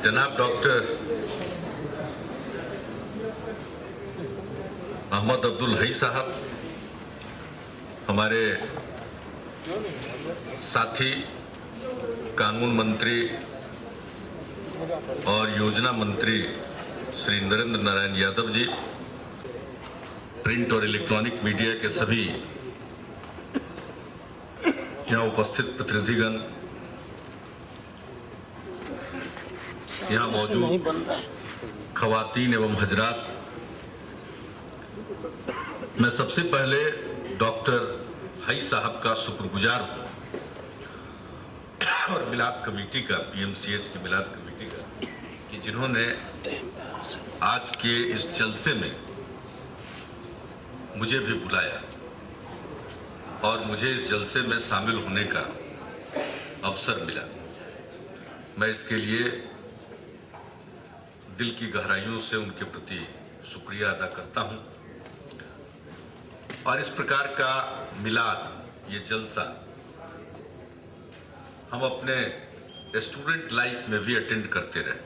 जनाब डॉक्टर मोहम्मद अब्दुल हई साहब, हमारे साथी कानून मंत्री और योजना मंत्री श्री नरेंद्र नारायण यादव जी, प्रिंट और इलेक्ट्रॉनिक मीडिया के सभी यहाँ उपस्थित प्रतिनिधिगण, यहाँ मौजूद खवातीन एवं हजरात, मैं सबसे पहले डॉक्टर हई साहब का शुक्रगुजार हूँ और मिलाद कमेटी का, पीएमसीएच की मिलाद कमेटी का, कि जिन्होंने आज के इस जलसे में मुझे भी बुलाया और मुझे इस जलसे में शामिल होने का अवसर मिला। मैं इसके लिए दिल की गहराइयों से उनके प्रति शुक्रिया अदा करता हूं। और इस प्रकार का मिलाद, ये जलसा हम अपने स्टूडेंट लाइफ में भी अटेंड करते रहे।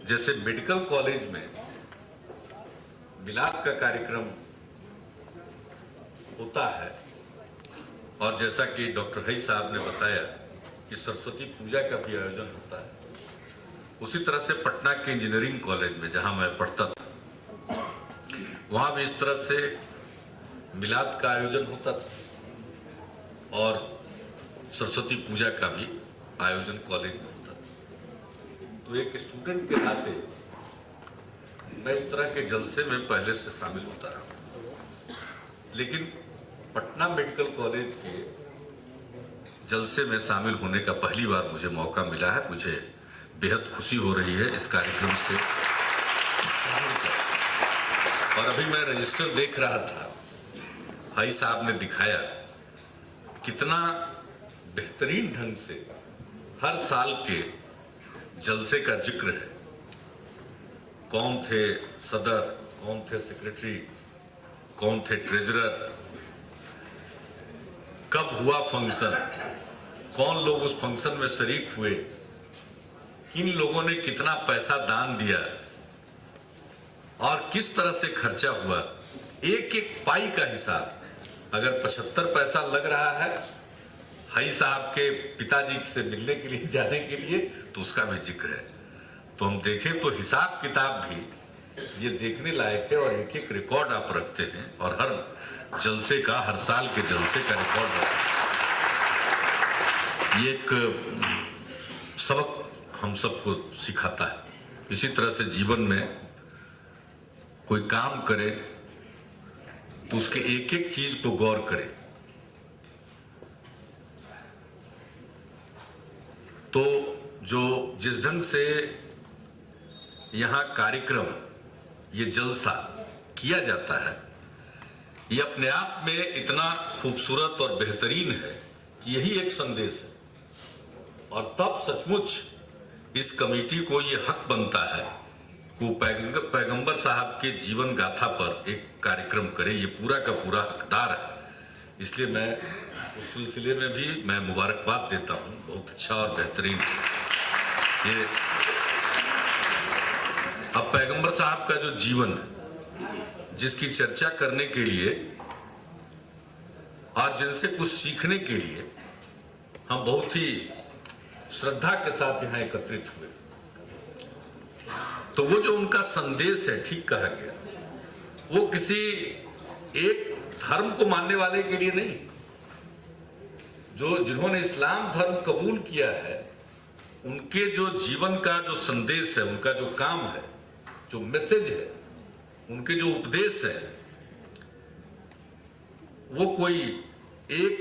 जैसे मेडिकल कॉलेज में मिलाद का कार्यक्रम होता है और जैसा कि डॉक्टर हई साहब ने बताया कि सरस्वती पूजा का भी आयोजन होता है, उसी तरह से पटना के इंजीनियरिंग कॉलेज में जहां मैं पढ़ता था, वहां भी इस तरह से मिलाद का आयोजन होता था और सरस्वती पूजा का भी आयोजन कॉलेज में होता था। तो एक स्टूडेंट के नाते मैं इस तरह के जलसे में पहले से शामिल होता रहा, लेकिन पटना मेडिकल कॉलेज के जलसे में शामिल होने का पहली बार मुझे मौका मिला है। मुझे बेहद खुशी हो रही है इस कार्यक्रम से। और अभी मैं रजिस्टर देख रहा था, हई साहब ने दिखाया कितना बेहतरीन ढंग से हर साल के जलसे का जिक्र है। कौन थे सदर, कौन थे सेक्रेटरी, कौन थे ट्रेजरर, कब हुआ फंक्शन, कौन लोग उस फंक्शन में शरीक हुए, किन लोगों ने कितना पैसा दान दिया और किस तरह से खर्चा हुआ, एक एक पाई का हिसाब। अगर 75 पैसा लग रहा है हई साहब के पिताजी से मिलने के लिए, जाने के लिए, तो उसका भी जिक्र है। तो हम देखें तो हिसाब किताब भी ये देखने लायक है और एक एक रिकॉर्ड आप रखते हैं और हर जलसे का, हर साल के जलसे का रिकॉर्ड रखते हैं। ये एक सबक हम सबको सिखाता है। इसी तरह से जीवन में कोई काम करे तो उसके एक एक चीज को गौर करे। तो जो जिस ढंग से यहां कार्यक्रम, ये जलसा किया जाता है, ये अपने आप में इतना खूबसूरत और बेहतरीन है कि यही एक संदेश है। और तब सचमुच इस कमेटी को ये हक बनता है कि वो पैगंबर साहब के जीवन गाथा पर एक कार्यक्रम करे। ये पूरा का पूरा हकदार है। इसलिए मैं उस सिलसिले में भी मैं मुबारकबाद देता हूँ। बहुत अच्छा और बेहतरीन। ये अब पैगंबर साहब का जो जीवन, जिसकी चर्चा करने के लिए और जिनसे कुछ सीखने के लिए हम बहुत ही श्रद्धा के साथ यहाँ एकत्रित हुए, तो वो जो उनका संदेश है, ठीक कहा गया, वो किसी एक धर्म को मानने वाले के लिए नहीं। जो जिन्होंने इस्लाम धर्म कबूल किया है, उनके जो जीवन का जो संदेश है, उनका जो काम है, जो मैसेज है, उनके जो उपदेश है, वो कोई एक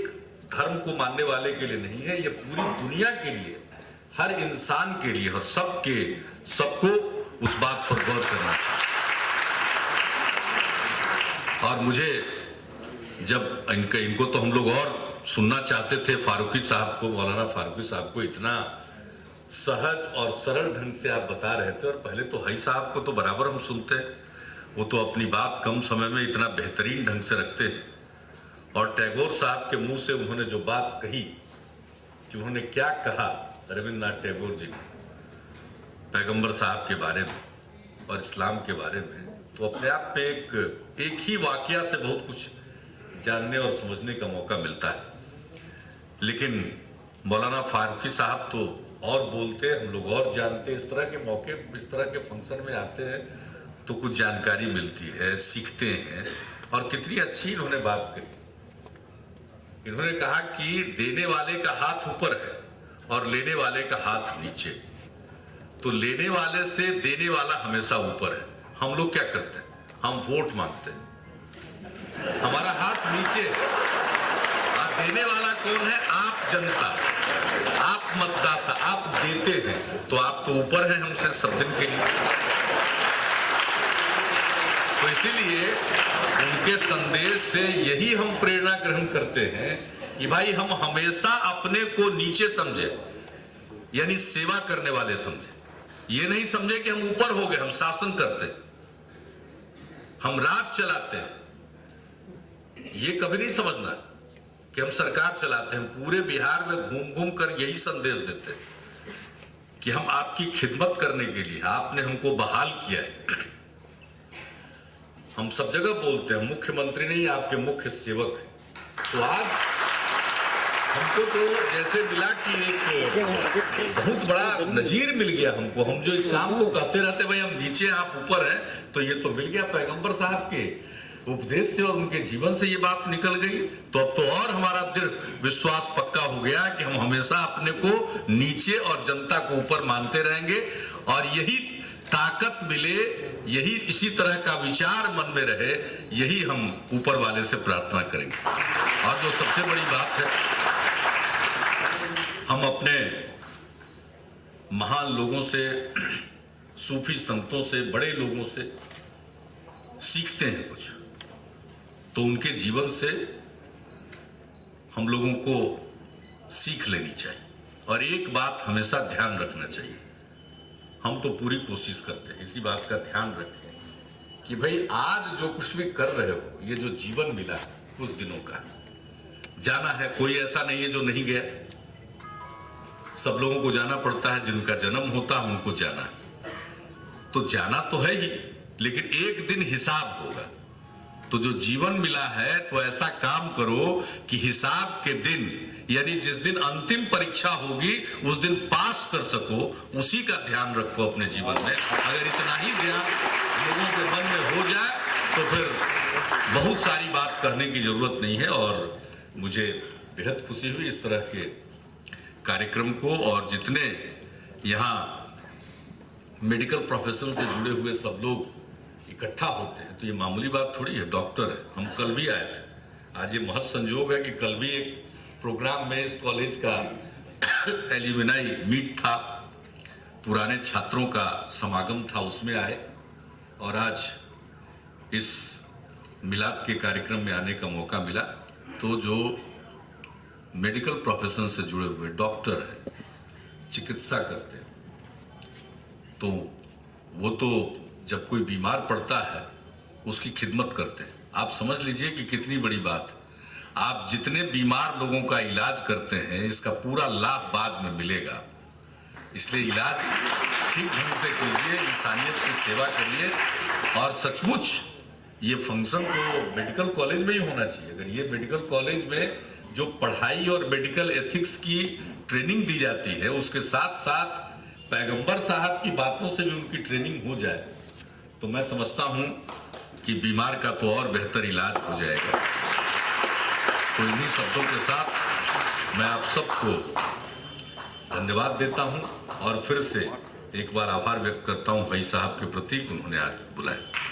धर्म को मानने वाले के लिए नहीं है। ये पूरी दुनिया के लिए, हर इंसान के लिए और सबको उस बात पर गौर करना चाहिए। और मुझे जब इनको तो हम लोग और सुनना चाहते थे, फारूकी साहब को, मौलाना फारूकी साहब को इतना सहज और सरल ढंग से आप बता रहे थे। और पहले तो हई साहब को तो बराबर हम सुनते हैं, वो तो अपनी बात कम समय में इतना बेहतरीन ढंग से रखते हैं। और टैगोर साहब के मुंह से उन्होंने जो बात कही कि उन्होंने क्या कहा, रविन्द्रनाथ टैगोर जी ने, पैगंबर साहब के बारे में और इस्लाम के बारे में, तो अपने आप में एक ही वाकया से बहुत कुछ जानने और समझने का मौका मिलता है। लेकिन मौलाना फारूकी साहब तो और बोलते हैं, हम लोग और जानते हैं। इस तरह के मौके, इस तरह के फंक्शन में आते हैं तो कुछ जानकारी मिलती है, सीखते हैं। और कितनी अच्छी इन्होंने बात कही। इन्होंने कहा कि देने वाले का हाथ ऊपर है और लेने वाले का हाथ नीचे। तो लेने वाले से देने वाला हमेशा ऊपर है। हम लोग क्या करते हैं? हम वोट मांगते हैं, हमारा हाथ नीचे है। और देने वाला कौन है? आप जनता, आप मतदाता, आप देते हैं। तो आप तो ऊपर हैं हमसे सब दिन के लिए। तो इसीलिए उनके संदेश से यही हम प्रेरणा ग्रहण करते हैं कि भाई हम हमेशा अपने को नीचे समझे, यानी सेवा करने वाले समझे। ये नहीं समझे कि हम ऊपर हो गए, हम शासन करते, हम राज चलाते हैं। ये कभी नहीं समझना कि हम सरकार चलाते हैं। पूरे बिहार में घूम घूम कर यही संदेश देते हैं कि हम आपकी खिदमत करने के लिए, आपने हमको बहाल किया है। हम सब जगह बोलते हैं मुख्यमंत्री नहीं, आपके मुख्य सेवक है। तो आज हमको तो जैसे मिला कि एक बहुत बड़ा नजीर मिल गया हमको। हम जो इस्लाम को कहते रहते भाई हम नीचे आप ऊपर हैं, तो ये तो मिल गया पैगंबर साहब के उपदेश से और उनके जीवन से ये बात निकल गई। तो अब तो और हमारा दृढ़ विश्वास पक्का हो गया कि हम हमेशा अपने को नीचे और जनता को ऊपर मानते रहेंगे। और यही ताकत मिले, यही इसी तरह का विचार मन में रहे, यही हम ऊपर वाले से प्रार्थना करेंगे। और जो सबसे बड़ी बात है, हम अपने महान लोगों से, सूफी संतों से, बड़े लोगों से सीखते हैं कुछ, तो उनके जीवन से हम लोगों को सीख लेनी चाहिए। और एक बात हमेशा ध्यान रखना चाहिए, हम तो पूरी कोशिश करते हैं, इसी बात का ध्यान रखें कि भाई आज जो कुछ भी कर रहे हो, ये जो जीवन मिला कुछ दिनों का, जाना है। कोई ऐसा नहीं है जो नहीं गया, सब लोगों को जाना पड़ता है। जिनका जन्म होता है उनको जाना है, तो जाना तो है ही, लेकिन एक दिन हिसाब होगा। तो जो जीवन मिला है, तो ऐसा काम करो कि हिसाब के दिन, यानी जिस दिन अंतिम परीक्षा होगी उस दिन पास कर सको, उसी का ध्यान रखो अपने जीवन में। अगर इतना ही ध्यान लोगों के मन में हो जाए तो फिर बहुत सारी बात करने की जरूरत नहीं है। और मुझे बेहद खुशी हुई इस तरह के कार्यक्रम को, और जितने यहाँ मेडिकल प्रोफेशन से जुड़े हुए सब लोग इकट्ठा होते हैं, तो ये मामूली बात थोड़ी है। डॉक्टर है, हम कल भी आए थे। आज ये महज संयोग है कि कल भी एक प्रोग्राम में इस कॉलेज का एल्यूमिनाई मीट था, पुराने छात्रों का समागम था, उसमें आए। और आज इस मिलाद के कार्यक्रम में आने का मौका मिला। तो जो मेडिकल प्रोफेशन से जुड़े हुए डॉक्टर हैं, चिकित्सा करते हैं, तो वो तो जब कोई बीमार पड़ता है उसकी खिदमत करते हैं। आप समझ लीजिए कि कितनी बड़ी बात। आप जितने बीमार लोगों का इलाज करते हैं, इसका पूरा लाभ बाद में मिलेगा आपको। इसलिए इलाज ठीक ढंग से कीजिए, इंसानियत की सेवा करिए। और सचमुच ये फंक्शन तो मेडिकल कॉलेज में ही होना चाहिए। अगर ये मेडिकल कॉलेज में जो पढ़ाई और मेडिकल एथिक्स की ट्रेनिंग दी जाती है, उसके साथ साथ पैगंबर साहब की बातों से भी उनकी ट्रेनिंग हो जाए, तो मैं समझता हूं कि बीमार का तो और बेहतर इलाज हो जाएगा। तो इन्हीं शब्दों के साथ मैं आप सबको धन्यवाद देता हूं और फिर से एक बार आभार व्यक्त करता हूं भाई साहब के प्रति, उन्होंने आज बुलाया।